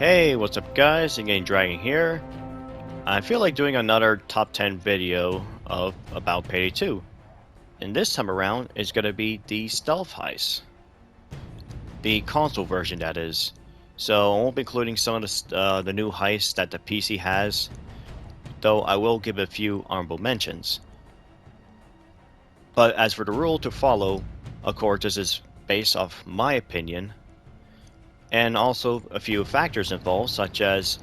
Hey, what's up guys? Again, Dragon here. I feel like doing another top 10 video about Payday 2. And this time around is going to be the Stealth Heist. The console version, that is. So I won't be including some of the new heists that the PC has, though I will give a few honorable mentions. But as for the rule to follow, of course this is based off my opinion, and also a few factors involved, such as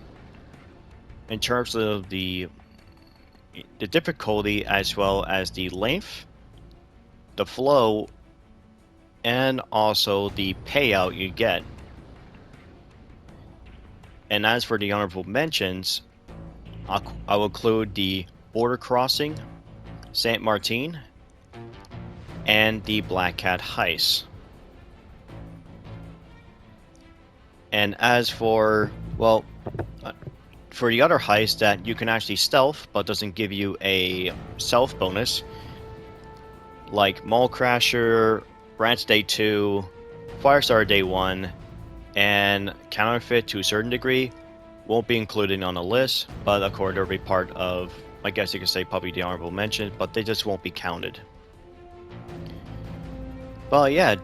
in terms of the difficulty as well as the length, the flow, and also the payout you get. And as for the honorable mentions, I will include the border crossing, Saint Martin, and the Black Cat heist. And as for, well, for the other heist that you can actually stealth but doesn't give you a stealth bonus, like Mall Crasher, Branch Day 2, Firestar Day 1, and Counterfeit to a certain degree, won't be included on the list, but of course they'll be part of, I guess you could say, probably the honorable mention, but they just won't be counted. But yeah,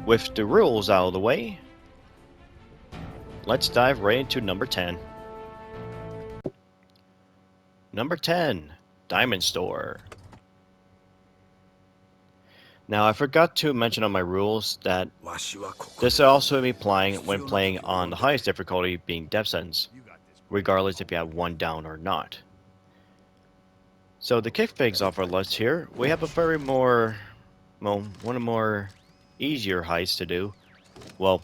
with the rules out of the way, let's dive right into number 10. Number 10, Diamond Store. Now, I forgot to mention on my rules that this will also be applying when playing on the highest difficulty, being Death Sentence, regardless if you have one down or not. So to kick things off our list here, we have a very more, well, one of the more easier heists to do. Well,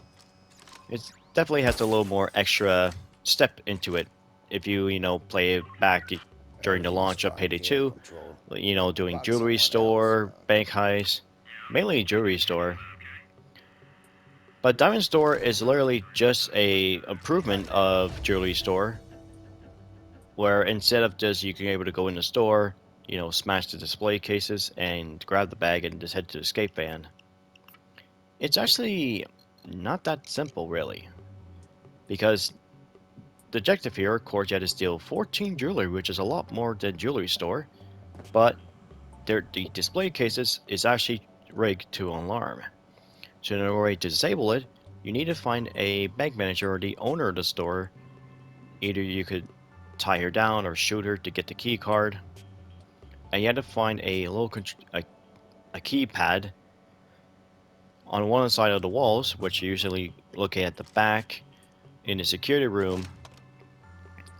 it definitely has a little more extra step into it if you play it back during the launch of Payday 2, doing jewelry store, bank heist, mainly jewelry store. But Diamond Store is literally just a improvement of jewelry store, where instead of just you can able to go in the store, smash the display cases and grab the bag and just head to the escape van. It's actually not that simple, really, because the objective here, of course, you had to steal 14 jewelry, which is a lot more than jewelry store, but the display cases is actually rigged to alarm. So in order to disable it, you need to find a bank manager or the owner of the store. Either you could tie her down or shoot her to get the key card, and you had to find a little a keypad on one side of the walls, which you usually locate at the back in the security room,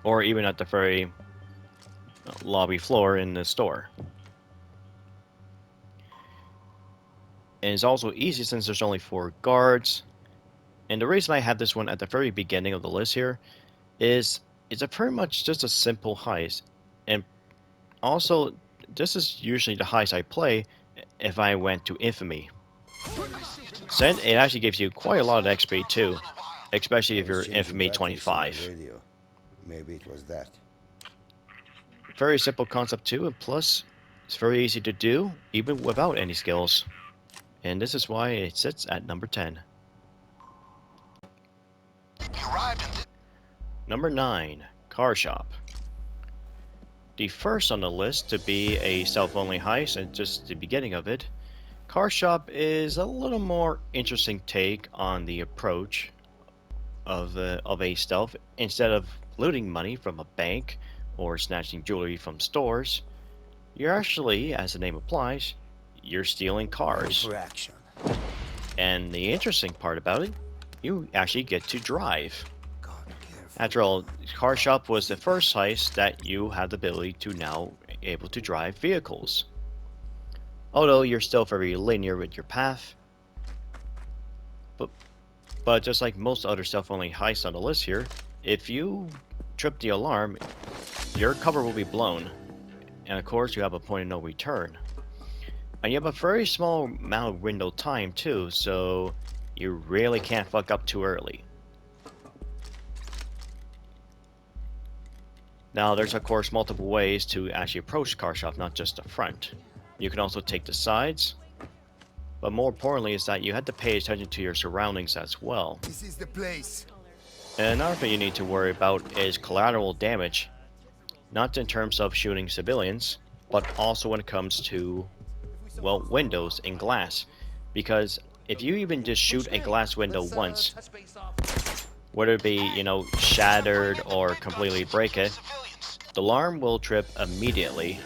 or even at the very lobby floor in the store. And it's also easy since there's only 4 guards. And the reason I have this one at the very beginning of the list here is it's pretty much just a simple heist. And also, this is usually the heist I play if I went to Infamy. So it actually gives you quite a lot of XP too, especially if you're Infamy 25. Maybe it was that. Very simple concept too, and plus it's very easy to do even without any skills. And this is why it sits at number 10. Number 9, Car Shop. The first on the list to be a stealth-only heist, and just the beginning of it, Car Shop is a little more interesting take on the approach of a stealth. Instead of looting money from a bank or snatching jewelry from stores, you're actually, as the name implies, you're stealing cars. And the interesting part about it, you actually get to drive. After all, Car Shop was the first heist that you have the ability to now able to drive vehicles. Although you're still very linear with your path. But just like most other stealth-only heists on the list here, if you trip the alarm, your cover will be blown. And of course you have a point of no return. And you have a very small amount of window time too, so you really can't fuck up too early. Now there's of course multiple ways to actually approach Car Shop, not just the front. You can also take the sides, but more importantly is that you have to pay attention to your surroundings as well. This is the place. And another thing you need to worry about is collateral damage, not in terms of shooting civilians, but also when it comes to, well, windows and glass. Because if you even just shoot a glass window once, whether it be, you know, shattered or completely break it, the alarm will trip immediately.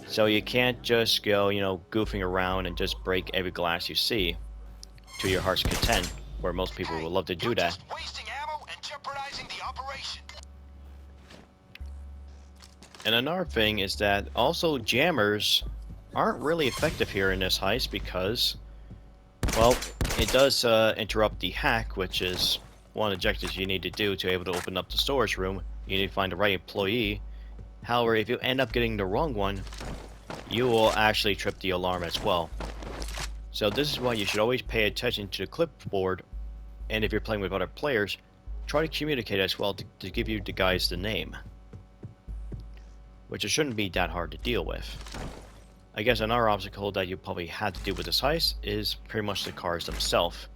So you can't just go, you know, goofing around and just break every glass you see to your heart's content, where most people would love to do that. And another thing is that also jammers aren't really effective here in this heist because, well, it does interrupt the hack, which is one of the objectives you need to do to be able to open up the storage room. You need to find the right employee. However, if you end up getting the wrong one, you will actually trip the alarm as well. So this is why you should always pay attention to the clipboard, and if you're playing with other players, try to communicate as well to give you the guys the name, which it shouldn't be that hard to deal with. I guess another obstacle that you probably had to deal with this heist is pretty much the cars themselves.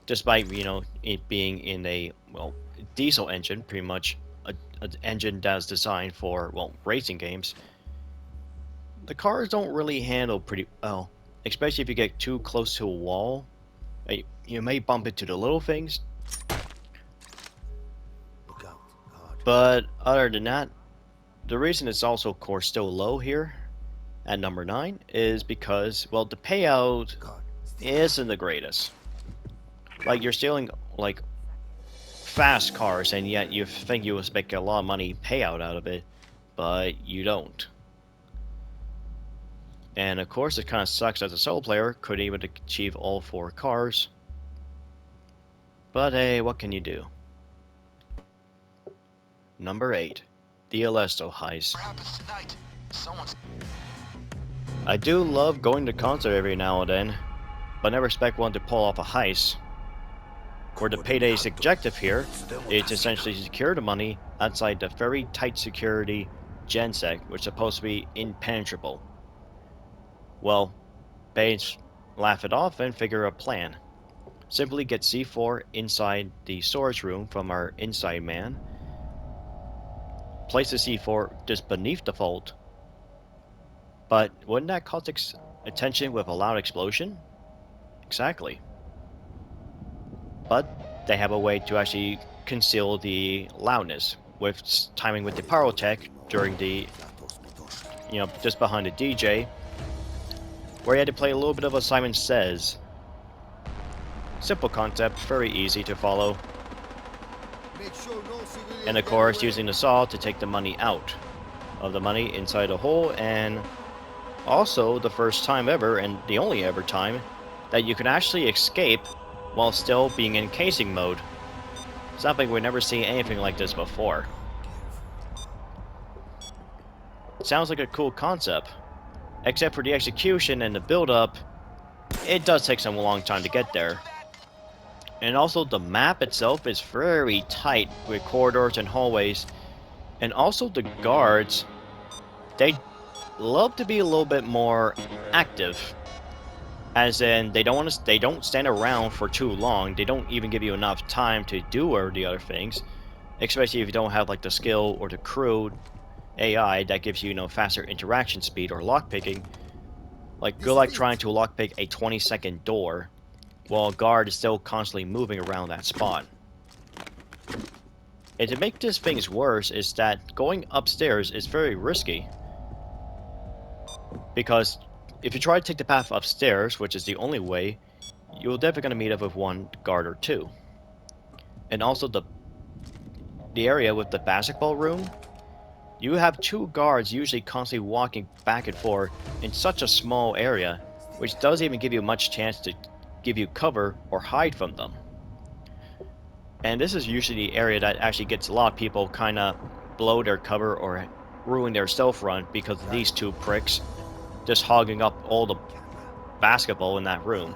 Despite, you know, it being in a, well, diesel engine, pretty much an engine that's designed for, well, racing games, the cars don't really handle pretty well, especially if you get too close to a wall. You may bump into the little things, but other than that, the reason it's also, of course, still low here at number 9 is because, well, the payout isn't the greatest. Like, you're stealing, like, fast cars, and yet you think you will make a lot of money payout out of it, but you don't. And of course, it kind of sucks as a solo player, couldn't even achieve all 4 cars. But hey, what can you do? Number 8, the Alesto Heist. I do love going to concert every now and then, but never expect one to pull off a heist. Where the Payday's objective here is to essentially secure the money outside the very tight security gensec, which is supposed to be impenetrable. Well, Bates laugh it off and figure a plan. Simply get C4 inside the storage room from our inside man, place the C4 just beneath the vault, but wouldn't that cause attention with a loud explosion? Exactly. But they have a way to actually conceal the loudness with timing with the pyrotech during the, you know, just behind the DJ, where you had to play a little bit of what Simon Says. Simple concept, very easy to follow. And of course, using the saw to take the money out of the money inside a hole, and also the first time ever, and the only ever time, that you can actually escape while still being in casing mode. Something we've never seen anything like this before. It sounds like a cool concept, except for the execution and the build-up, it does take some long time to get there. And also the map itself is very tight with corridors and hallways, and also the guards, they love to be a little bit more active. As in, they don't stand around for too long. They don't even give you enough time to do or the other things, especially if you don't have like the skill or the crew AI that gives you, you know, faster interaction speed or lockpicking. Like, good luck trying to lockpick a 20-second door while a guard is still constantly moving around that spot. And to make this things worse is that going upstairs is very risky, because if you try to take the path upstairs, which is the only way, you're definitely going to meet up with one guard or two. And also the area with the basketball room, you have 2 guards usually constantly walking back and forth in such a small area, which doesn't even give you much chance to give you cover or hide from them. And this is usually the area that actually gets a lot of people kind of blow their cover or ruin their stealth run because of these 2 pricks just hogging up all the basketball in that room.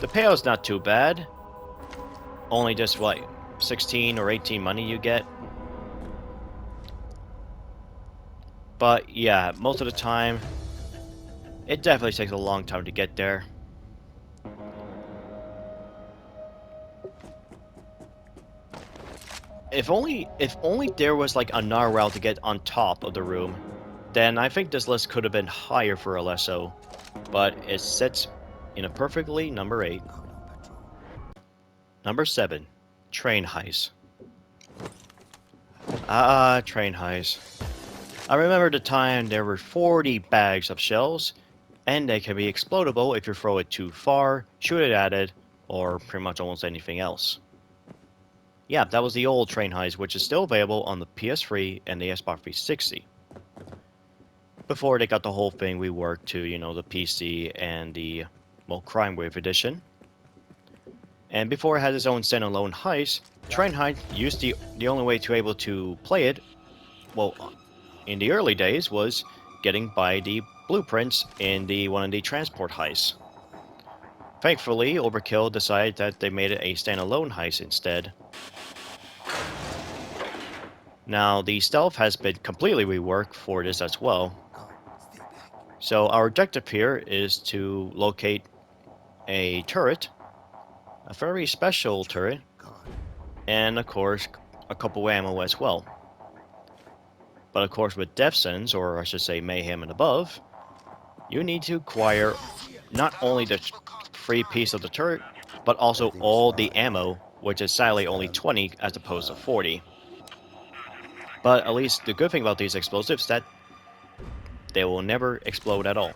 The payout's not too bad. Only just, what, 16 or 18 money you get? But yeah, most of the time, it definitely takes a long time to get there. if only there was like another route to get on top of the room, then I think this list could have been higher for Alesso, but it sits in a perfectly number 8. Number 7, train heist. Train heist. I remember the time there were 40 bags of shells, and they can be explodable if you throw it too far, shoot it at it, or pretty much almost anything else. Yeah, that was the old train heist, which is still available on the PS3 and the Xbox 360. Before they got the whole thing reworked to, the PC and the, Crime Wave edition. And before it had its own standalone heist, train heist used the only way to be able to play it, in the early days, was getting by the blueprints in one of the transport heists. Thankfully, Overkill decided that they made it a standalone heist instead. Now, the stealth has been completely reworked for this as well. So our objective here is to locate a turret, a very special turret, and of course, a couple ammo as well. But of course, with Death Sentence, or I should say Mayhem and above, you need to acquire not only the free piece of the turret, but also all the ammo, which is sadly only 20 as opposed to 40. But at least the good thing about these explosives is that they will never explode at all.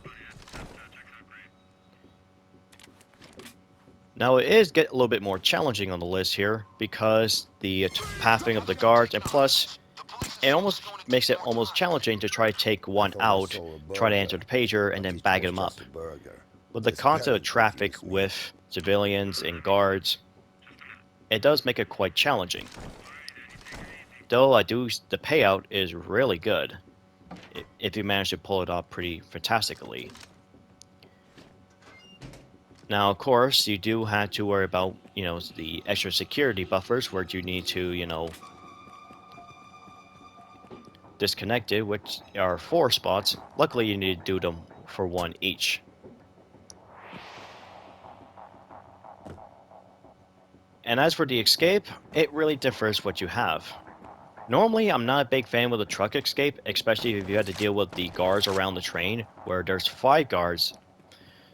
Now it is get a little bit more challenging on the list here because the pathing of the guards, and plus it almost makes it almost challenging to try to take one out, try to enter the pager, and then bag them up. With the constant of traffic with civilians and guards, it does make it quite challenging. Though the payout is really good if you manage to pull it off pretty fantastically. Now, of course, you do have to worry about, the extra security buffers where you need to, disconnect it, which are 4 spots. Luckily, you need to do them for 1 each. And as for the escape, it really differs what you have. Normally, I'm not a big fan with a truck escape, especially if you had to deal with the guards around the train, where there's 5 guards.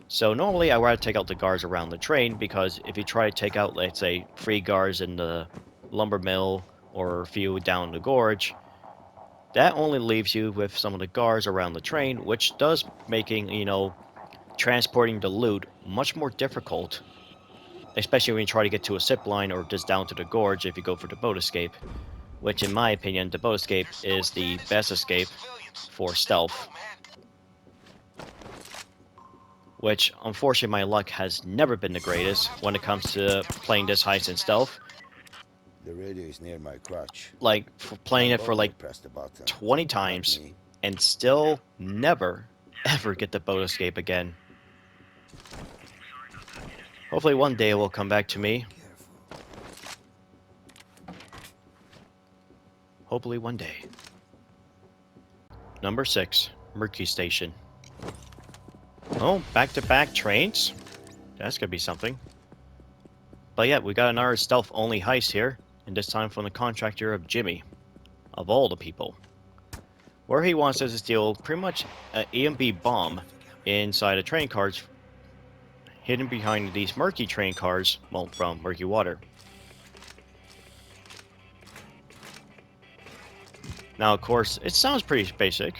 So normally, I rather take out the guards around the train, because if you try to take out, let's say, 3 guards in the lumber mill, or a few down the gorge, that only leaves you with some of the guards around the train, which does making, transporting the loot much more difficult. Especially when you try to get to a zip line or just down to the gorge if you go for the boat escape. Which, in my opinion, the boat escape is the best escape for stealth. Which, unfortunately, my luck has never been the greatest when it comes to playing this heist in stealth. The radio is near my crotch. Like, playing it for like 20 times and still never, ever get the boat escape again. Hopefully one day it will come back to me. Hopefully one day. Number 6, Murky Station. Oh, back-to-back trains? That's gonna be something. But yeah, we got another stealth-only heist here, and this time from the contractor of Jimmy, of all the people. Where he wants us to steal pretty much an EMP bomb inside of train cars hidden behind these murky train cars, from murky water. Now, of course, it sounds pretty basic,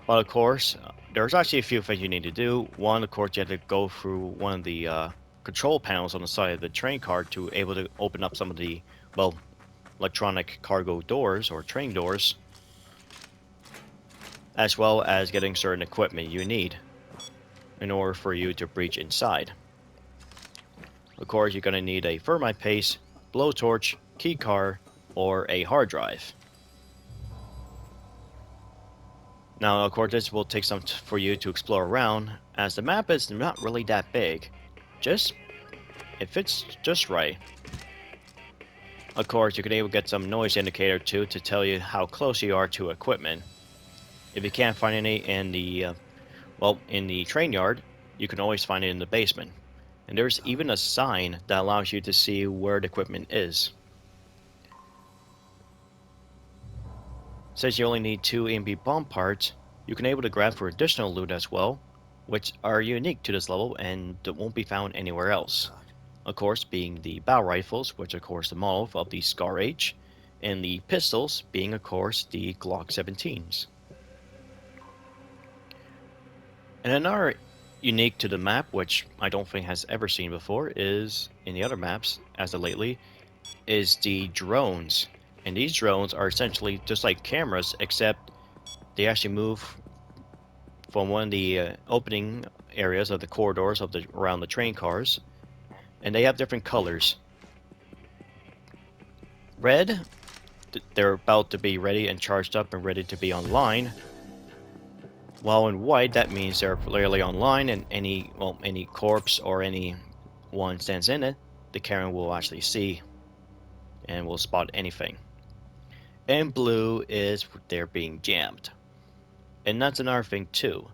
but of course, there's actually a few things you need to do. One, of course, you have to go through one of the control panels on the side of the train car to able to open up some of the, electronic cargo doors or train doors, as well as getting certain equipment you need in order for you to breach inside. Of course, you're going to need a thermite paste, blowtorch, keycard, or a hard drive. Now, of course, this will take some for you to explore around, as the map is not really that big. It fits just right. Of course, you can even get some noise indicator too to tell you how close you are to equipment. If you can't find any in the train yard, you can always find it in the basement. And there's even a sign that allows you to see where the equipment is. Since you only need 2 EMP bomb parts, you can able to grab for additional loot as well, which are unique to this level and that won't be found anywhere else. Of course, being the bow rifles, which of course the model of the Scar H, and the pistols being of course the Glock 17s. And another unique to the map, which I don't think has ever seen before, is in the other maps as of lately, is the drones. And these drones are essentially just like cameras, except they actually move from one of the opening areas of the corridors of the around the train cars, and they have different colors. Red, they're about to be ready and charged up and ready to be online. While in white, that means they're clearly online, and any corpse or any one stands in it, the camera will actually see and will spot anything. And blue is they're being jammed. And that's another thing too.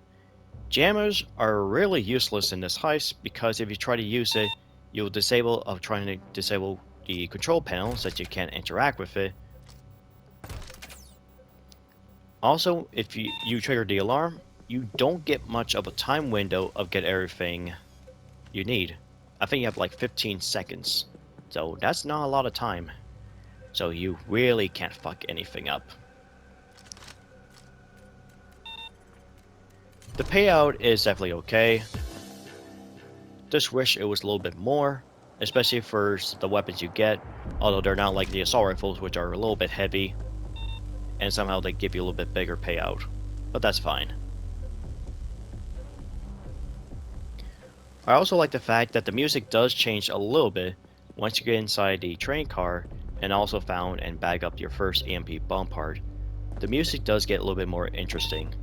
Jammers are really useless in this heist because if you try to use it, you'll trying to disable the control panel so that you can't interact with it. Also, if you trigger the alarm, you don't get much of a time window of get everything you need. I think you have like 15 seconds. So that's not a lot of time. So you really can't fuck anything up. The payout is definitely okay. Just wish it was a little bit more, especially for the weapons you get, although they're not like the assault rifles, which are a little bit heavy, and somehow they give you a little bit bigger payout. But that's fine. I also like the fact that the music does change a little bit once you get inside the train car and also found and bag up your first EMP bomb part. The music does get a little bit more interesting.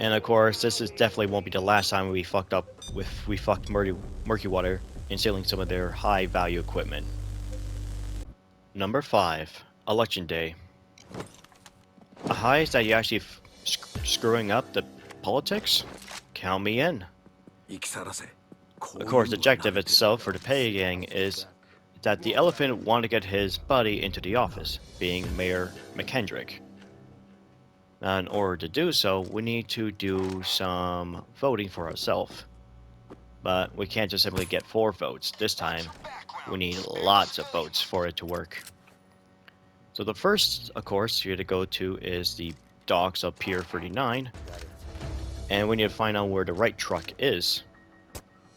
And of course, this is definitely won't be the last time we fucked Murky Water in stealing some of their high value equipment. Number 5, Election Day. A heist that you actually screwing up the politics? Count me in. Of course, the objective itself for the Payday gang is that the elephant wanted to get his buddy into the office, being Mayor McKendrick. Now, in order to do so, we need to do some voting for ourselves. But we can't just simply get 4 votes. This time, we need lots of votes for it to work. So the first, of course, here to go to is the docks of Pier 39. And we need to find out where the right truck is.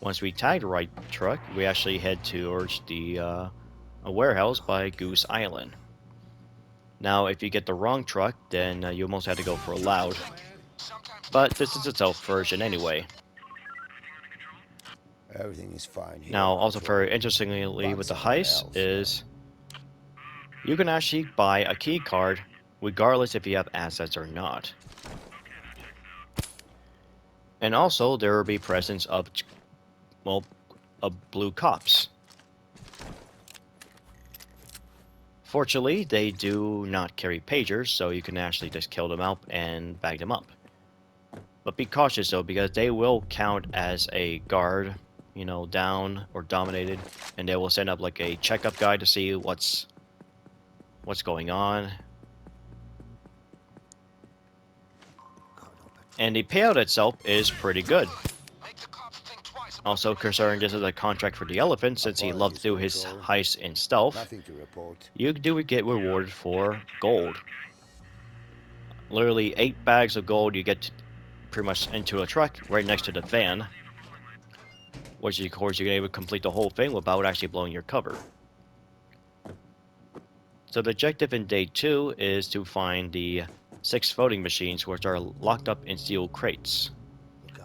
Once we tag the right truck, we actually head towards the a warehouse by Goose Island. Now, if you get the wrong truck, then you almost have to go for a loud. But this is a stealth version anyway. Everything is fine here. Now, also very interestingly with the heist is you can actually buy a key card regardless if you have assets or not. And also, there will be presence of, well, of blue cops. Fortunately, they do not carry pagers, so you can actually just kill them out and bag them up. But be cautious though, because they will count as a guard, you know, down or dominated, and they will send up like a checkup guy to see what's going on. And the payout itself is pretty good. Also, considering this is a contract for the elephant, since he loves to do his heist in stealth, you do get rewarded for gold. Literally 8 bags of gold you get pretty much into a truck right next to the van. Which of course you're able to complete the whole thing without actually blowing your cover. So the objective in day 2 is to find the 6 voting machines which are locked up in steel crates.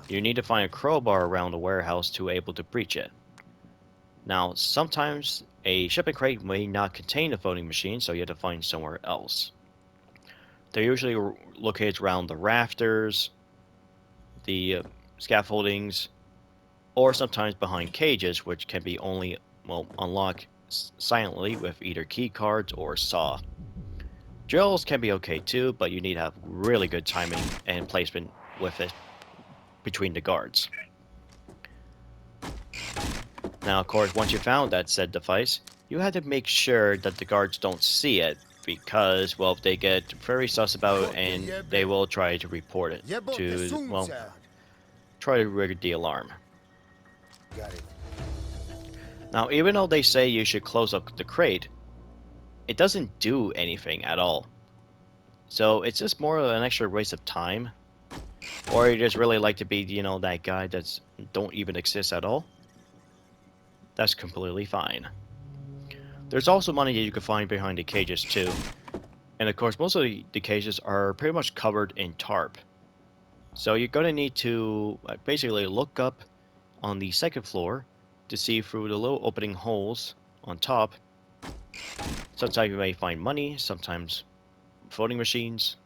You need to find a crowbar around the warehouse to able to breach it. Now, sometimes a shipping crate may not contain a voting machine, so you have to find somewhere else. They're usually located around the rafters, the scaffoldings, or sometimes behind cages, which can be only, well, unlocked silently with either key cards or saw. Drills can be okay too, but you need to have really good timing and placement with it between the guards. Now, of course, once you found that said device, you have to make sure that the guards don't see it because, well, they get very sus about it and they will try to report it to, well, try to rig the alarm. Got it. Now, even though they say you should close up the crate, it doesn't do anything at all. So it's just more of an extra waste of time. Or you just really like to be, you know, that guy that's don't even exist at all. That's completely fine. There's also money that you can find behind the cages too. And of course, most of the cages are pretty much covered in tarp. So you're going to need to basically look up on the second floor to see through the little opening holes on top. Sometimes you may find money, sometimes voting machines.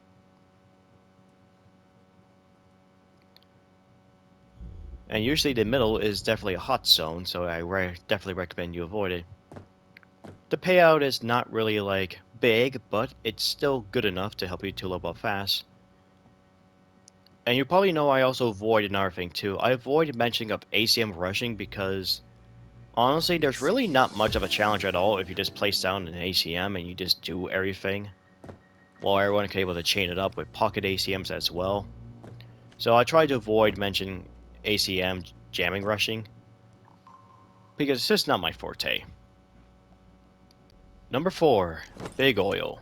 And usually the middle is definitely a hot zone, so I definitely recommend you avoid it. The payout is not really like big, but it's still good enough to help you to level up fast. And you probably know I also avoid another thing too. I avoid mentioning of ACM rushing because honestly, there's really not much of a challenge at all if you just place down an ACM and you just do everything. While everyone can be able to chain it up with pocket ACMs as well. So I try to avoid mentioning ACM jamming rushing because it's just not my forte. Number 4, Big Oil.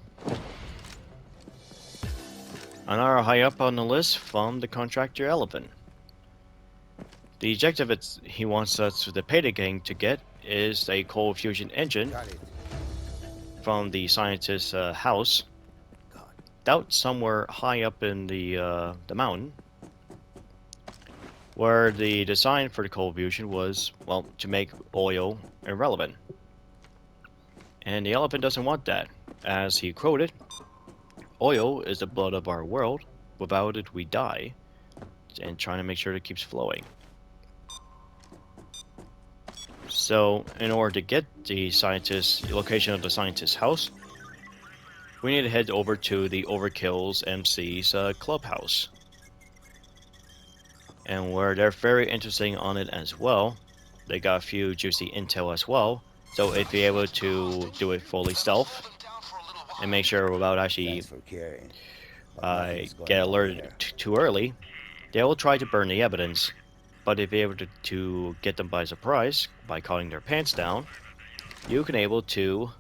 Another high up on the list from the contractor Elephant. The objective he wants us, the Payday gang, to get is a cold fusion engine from the scientist's house, out somewhere high up in the mountain, where the design for the cold fusion was, well, to make oil irrelevant. And the Elephant doesn't want that. As he quoted, "Oil is the blood of our world. Without it, we die." And trying to make sure it keeps flowing. So, in order to get the location of the scientist's house, we need to head over to the Overkill's MC's clubhouse. And where they're very interesting on it as well, they got a few juicy intel as well. So if you're able to do it fully stealth, and make sure without actually get alerted too early, they will try to burn the evidence. But if you're able to get them by surprise, by calling their pants down, you can able to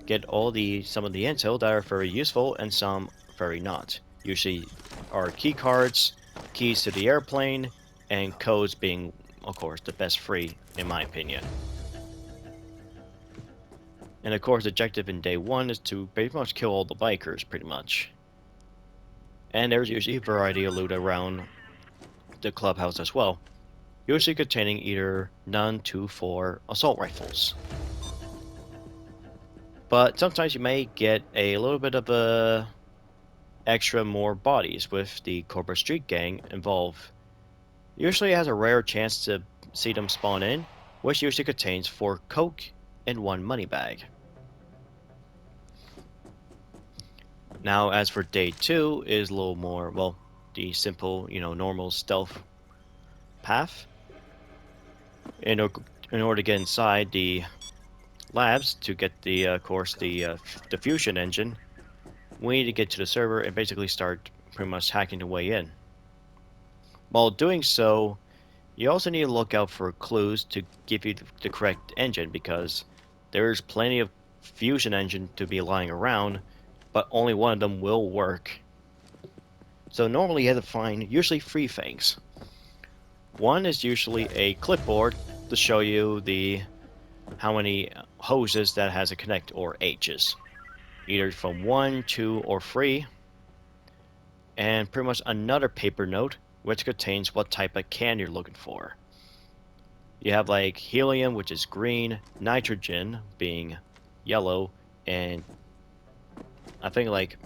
get some of the intel that are very useful and some very not. Usually are key cards, keys to the airplane, and codes being, of course, the best free, in my opinion. And of course, the objective in day 1 is to pretty much kill all the bikers, pretty much. And there's usually a variety of loot around the clubhouse as well, usually containing either none, 2, 4 assault rifles. But sometimes you may get a little bit of a extra more bodies with the Corporate Street Gang involved. Usually it has a rare chance to see them spawn in, which usually contains 4 coke and 1 money bag. Now as for day 2 is a little more, well, the simple, normal stealth path. In order to get inside the labs to get the, of course, the fusion engine, we need to get to the server and basically start pretty much hacking the way in. While doing so, you also need to look out for clues to give you the correct engine, because there's plenty of fusion engine to be lying around, but only one of them will work. So normally you have to find usually 3 things. One is usually a clipboard to show you how many hoses that has a connect, or H's. Either from 1, 2, or 3. And pretty much another paper note which contains what type of can you're looking for. You have like helium, which is green, nitrogen being yellow, and I think like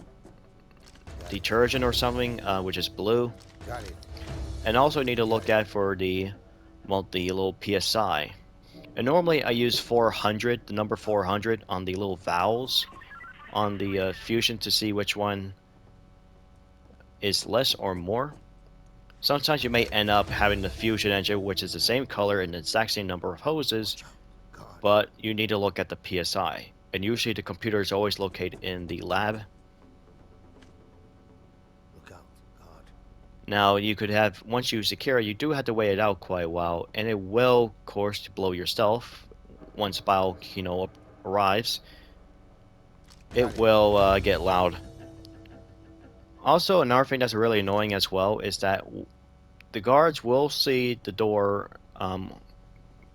detergent or something, which is blue. Got it. And also need to look at for the little PSI. And normally I use 400, the number 400 on the little valves on the fusion to see which one is less or more. Sometimes you may end up having the fusion engine, which is the same color and the exact same number of hoses, but you need to look at the PSI. And usually the computer is always located in the lab. Look out, God. Now, you could have, once you secure, you do have to wait it out quite a while, and it will, of course, blow your stealth once Bile, arrives. It will get loud. Also, another thing that's really annoying as well is that the guards will see the door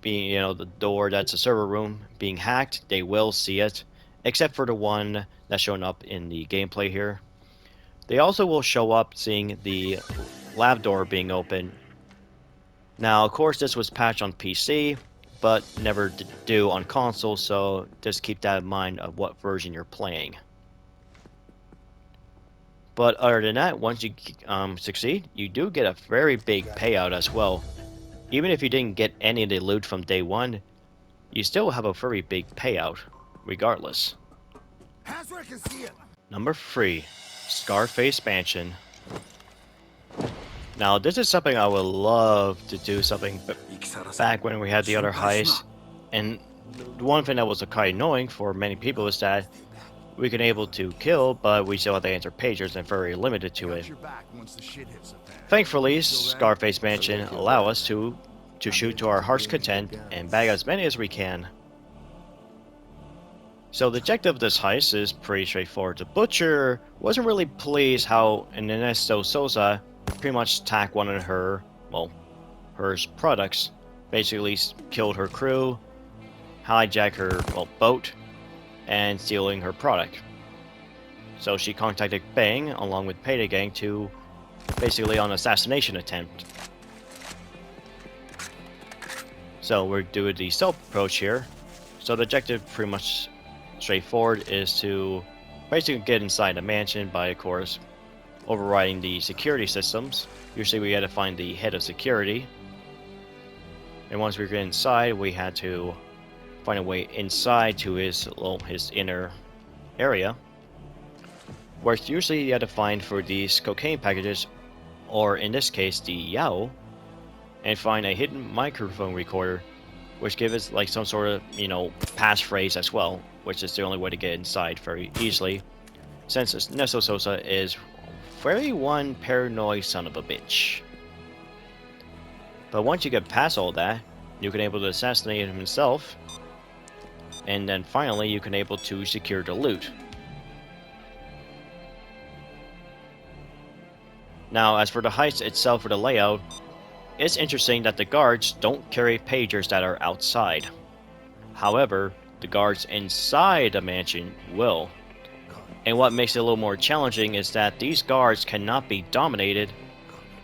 being, the door that's a server room being hacked. They will see it, except for the one that's showing up in the gameplay here. They also will show up seeing the lab door being open. Now, of course, this was patched on PC, but never do on console, so just keep that in mind of what version you're playing. But other than that, once you succeed, you do get a very big payout as well. Even if you didn't get any of the loot from day one, you still have a very big payout, regardless. Number 3, Scarface Mansion. Now, this is something I would love to do something back when we had the other heist. And the one thing that was kind of annoying for many people is that we can able to kill, but we still have to answer pagers and very limited to it. Thankfully, Scarface Mansion allow us to shoot to our heart's content and bag as many as we can. So the objective of this heist is pretty straightforward. The Butcher wasn't really pleased how Ernesto Sosa pretty much attacked one of her products. Basically killed her crew, hijacked her, boat, and stealing her product. So she contacted Bang along with Payday Gang to basically on an assassination attempt. So we're doing the stealth approach here. So the objective, pretty much straightforward, is to basically get inside the mansion by, of course, overriding the security systems. Usually we had to find the head of security. And once we get inside, we had to find a way inside to his inner area, where usually you had to find for these cocaine packages, or in this case the Yao, and find a hidden microphone recorder, which gives us like some sort of passphrase as well, which is the only way to get inside very easily, since Ernesto Sosa is very one paranoid son of a bitch. But once you get past all that, you can able to assassinate him himself. And then finally, you can able to secure the loot. Now, as for the heist itself, for the layout, it's interesting that the guards don't carry pagers that are outside. However, the guards inside the mansion will. And what makes it a little more challenging is that these guards cannot be dominated,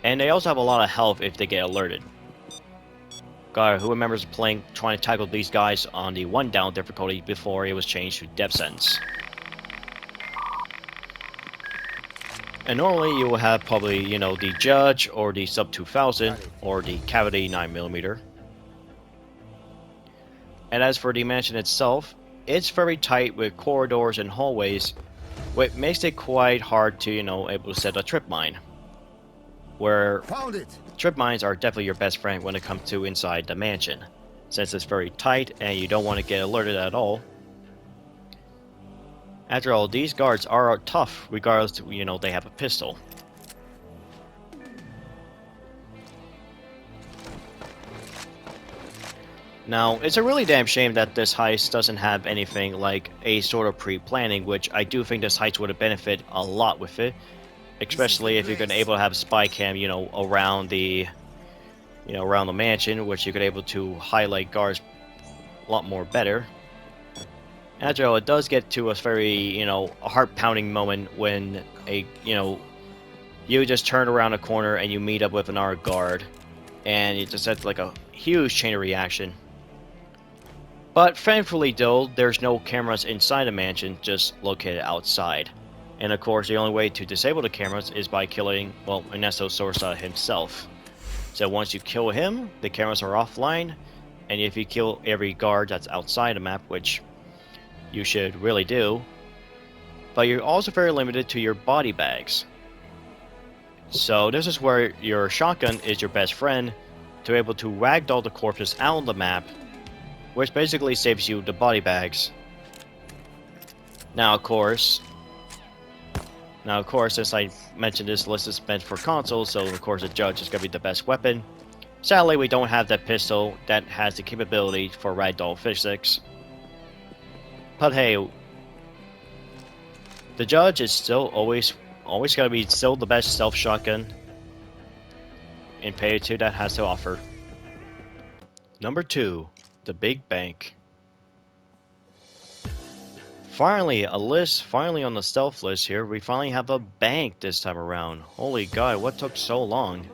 and they also have a lot of health if they get alerted. God, who remembers trying to tackle these guys on the 1 down difficulty before it was changed to death sentence? And normally you will have probably, the Judge or the Sub 2000 or the Cavity 9mm. And as for the mansion itself, it's very tight with corridors and hallways, which makes it quite hard to, able to set a trip mine. Where trip mines are definitely your best friend when it comes to inside the mansion, since it's very tight and you don't want to get alerted at all. After all, these guards are tough, regardless, they have a pistol. Now, it's a really damn shame that this heist doesn't have anything like a sort of pre-planning, which I do think this heist would have benefited a lot with it. Especially if you're gonna able to have spy cam, around the, around the mansion, which you could able to highlight guards a lot more better. After all, it does get to a very, a heart-pounding moment when you just turn around a corner and you meet up with another guard, and it just has like a huge chain of reaction. But thankfully, though, there's no cameras inside the mansion, just located outside. And of course, the only way to disable the cameras is by killing, Ernesto Sosa himself. So once you kill him, the cameras are offline, and if you kill every guard that's outside the map, which you should really do, but you're also very limited to your body bags. So this is where your shotgun is your best friend, to be able to ragdoll the corpses out on the map, which basically saves you the body bags. Now, of course, since I mentioned this list is meant for consoles, so of course the Judge is going to be the best weapon. Sadly, we don't have that pistol that has the capability for ragdoll physics. But hey, the Judge is still always going to be still the best stealth shotgun in Payday 2 that has to offer. Number 2, the Big Bank. Finally, finally on the stealth list here, we finally have a bank this time around. Holy god, what took so long?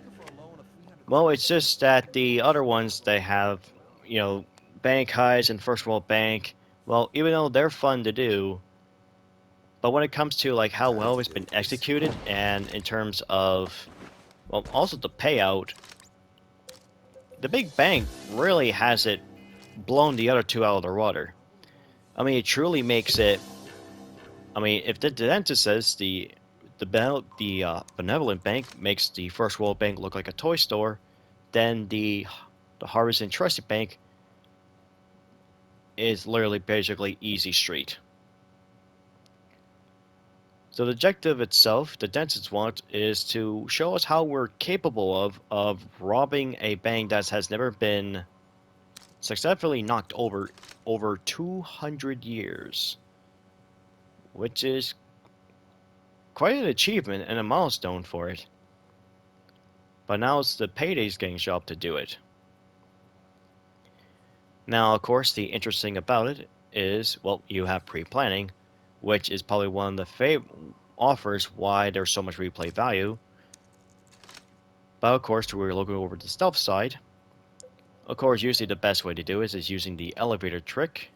Well, it's just that the other ones, they have, you know, bank heists and First World Bank. Well, even though they're fun to do, but when it comes to like how well it's been executed and in terms of, well, also the payout, the Big Bank really has it blown the other two out of the water. I mean, it truly makes it. I mean, if the dentist says the benevolent bank makes the First World Bank look like a toy store, then the Harvest and Trusted Bank is literally basically easy street. So the objective itself, the dentist want, is to show us how we're capable of robbing a bank that has never been successfully knocked over 200 years, which is quite an achievement and a milestone for it. But now it's the Payday's gang's job to do it. Now, of course, the interesting thing about it is, well, you have pre-planning, which is probably one of the offers why there's so much replay value. But of course, we're looking over the stealth side. Of course, usually the best way to do it is using the elevator trick.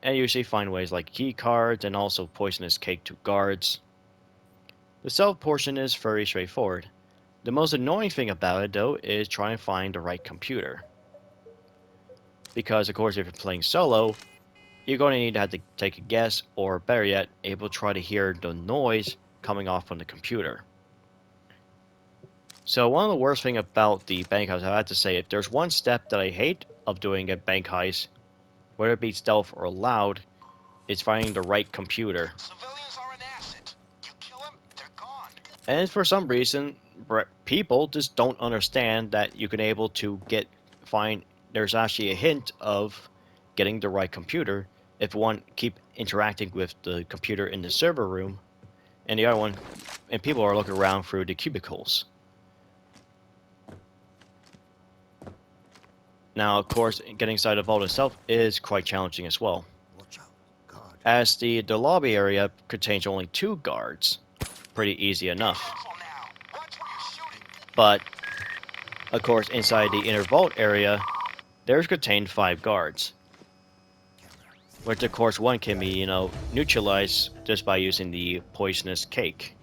And you usually find ways like key cards and also poisonous cake to guards. The stealth portion is very straightforward. The most annoying thing about it, though, is trying to find the right computer. Because, of course, if you're playing solo, you're going to need to have to take a guess, or better yet, able to try to hear the noise coming off from the computer. So one of the worst things about the bank heist, I have to say, if there's one step that I hate of doing a bank heist, whether it be stealth or loud, it's finding the right computer. Civilians are an asset. You kill them, they're gone. And for some reason, people just don't understand that you can able to find there's actually a hint of getting the right computer if one keep interacting with the computer in the server room, and the other one, and people are looking around through the cubicles. Now, of course, getting inside the vault itself is quite challenging as well, Watch out. God. as the lobby area contains only 2 guards. Pretty easy enough. Careful now. Watch where you're shooting. But, of course, inside the inner vault area, there's contained 5 guards. Which, of course, one can be, neutralized just by using the poisonous cake.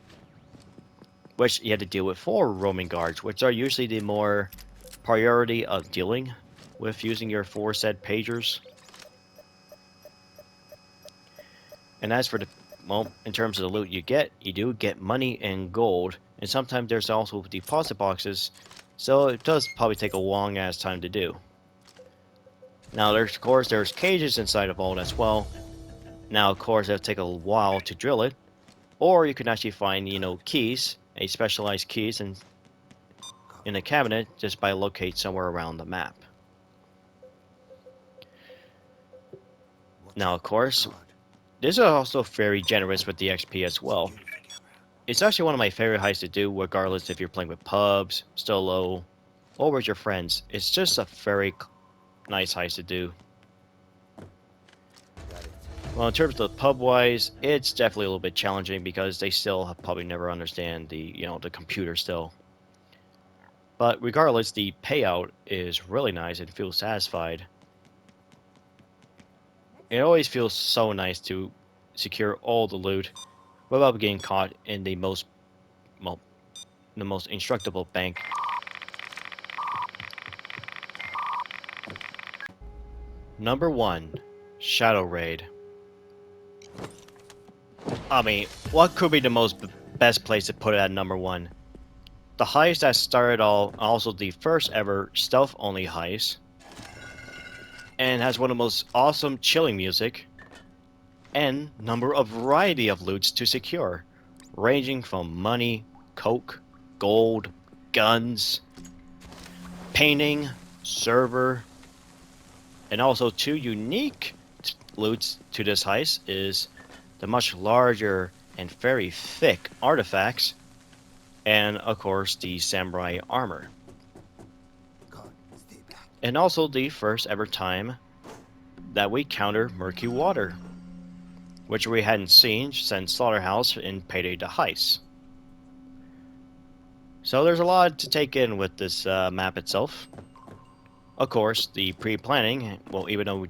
Which you have to deal with 4 roaming guards, which are usually the more priority of dealing with using your 4 said pagers. And as for in terms of the loot you do get money and gold, and sometimes there's also deposit boxes, so it does probably take a long ass time to do. Now, of course, there's cages inside of vault as well. Now, of course, it'll take a while to drill it, or you can actually find, keys, specialized keys, in a cabinet just by locate somewhere around the map. Now, of course, this is also very generous with the XP as well. It's actually one of my favorite heists to do, regardless if you're playing with pubs, solo, or with your friends. It's just a very nice heist to do. Well, in terms of pub-wise, it's definitely a little bit challenging because they still probably never understand the computer still. But regardless, the payout is really nice and feels satisfied. It always feels so nice to secure all the loot without getting caught in the most indestructible bank. Number 1, Shadow Raid. I mean, what could be the best place to put it at number 1? The heist that started also the first ever stealth-only heist. and has one of the most awesome chilling music and number of variety of loots to secure, ranging from money, coke, gold, guns, painting, server, and also two unique loots to this heist is the much larger and very thick artifacts, and of course the samurai armor. God, stay back. And also the first ever time that we counter murky water, which we hadn't seen since Slaughterhouse in Payday the Heist. So there's a lot to take in with this map itself. Of course, the pre-planning, well, even though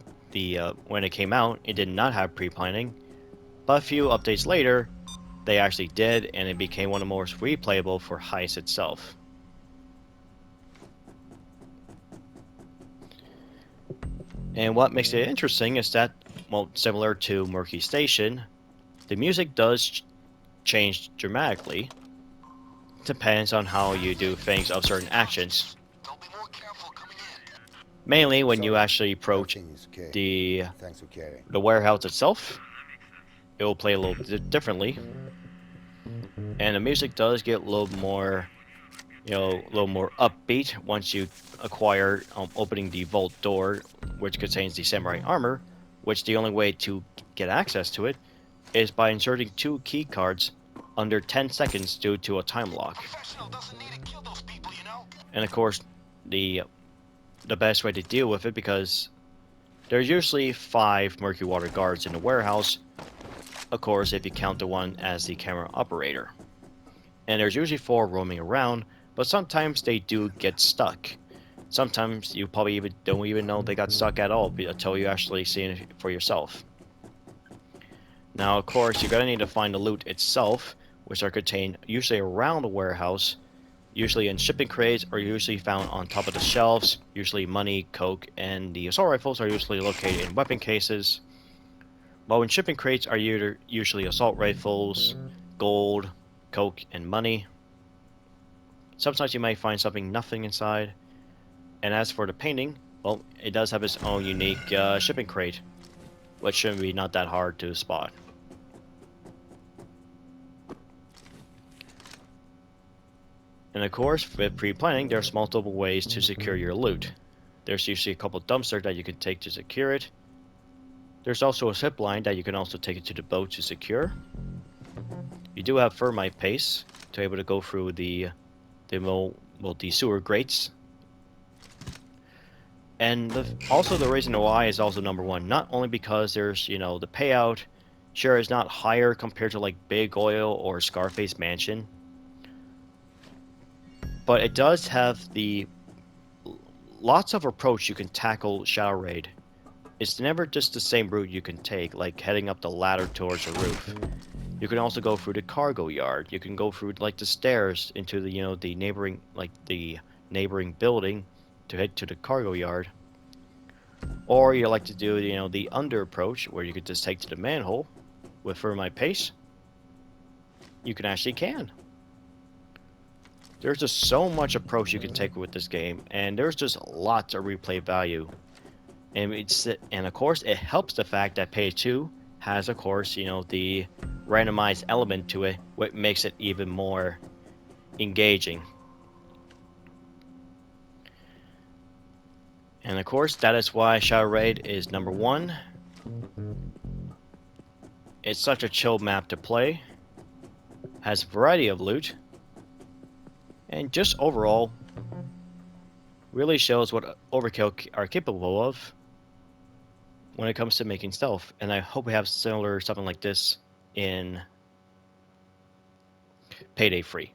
when it came out, it did not have pre-planning, but a few updates later, they actually did, and it became one of the most replayable for Heist itself. And what makes it interesting is that, well, similar to Murky Station, the music does change dramatically. Depends on how you do things of certain actions. They'll be more careful coming in. Mainly when you actually approach Everything is okay. the Thanks for caring. warehouse itself, it will play a little differently, and the music does get a little more, a little more upbeat once you acquire opening the vault door, which contains the samurai armor, which the only way to get access to it is by inserting 2 key cards under 10 seconds due to a time lock. Professional doesn't need to kill those people, you know? And of course, the best way to deal with it, because there's usually 5 murky water guards in the warehouse, of course if you count the one as the camera operator. And there's usually 4 roaming around, but sometimes they do get stuck. Sometimes you probably don't even know they got stuck at all until you actually see it for yourself. Now of course you're going to need to find the loot itself, which are contained usually around the warehouse, usually in shipping crates, or usually found on top of the shelves, usually money, coke, and the assault rifles are usually located in weapon cases. While in shipping crates are usually assault rifles, gold, coke, and money. Sometimes you might find nothing inside. And as for the painting, well, it does have its own unique shipping crate, which shouldn't be not that hard to spot. And of course, with pre-planning, there's multiple ways to secure your loot. There's usually a couple dumpsters that you can take to secure it. There's also a zip line that you can also take it to the boat to secure. You do have thermite paste to be able to go through the sewer grates. And also the reason why is also number one, not only because there's, the payout, sure, is not higher compared to like Big Oil or Scarface Mansion, but it does have the lots of approach you can tackle Shadow Raid. It's never just the same route you can take, like heading up the ladder towards the roof. You can also go through the cargo yard. You can go through like the stairs into the the neighboring building to head to the cargo yard. Or you like to do the under approach, where you could just take to the manhole with thermite paste. You can. There's just so much approach you can take with this game, and there's just lots of replay value. And of course it helps the fact that Payday 2 has, of course, the randomized element to it, what makes it even more engaging. And of course, that is why Shadow Raid is number 1. It's such a chill map to play, has a variety of loot, and just overall really shows what Overkill are capable of when it comes to making stealth. And I hope we have something like this in Payday 3.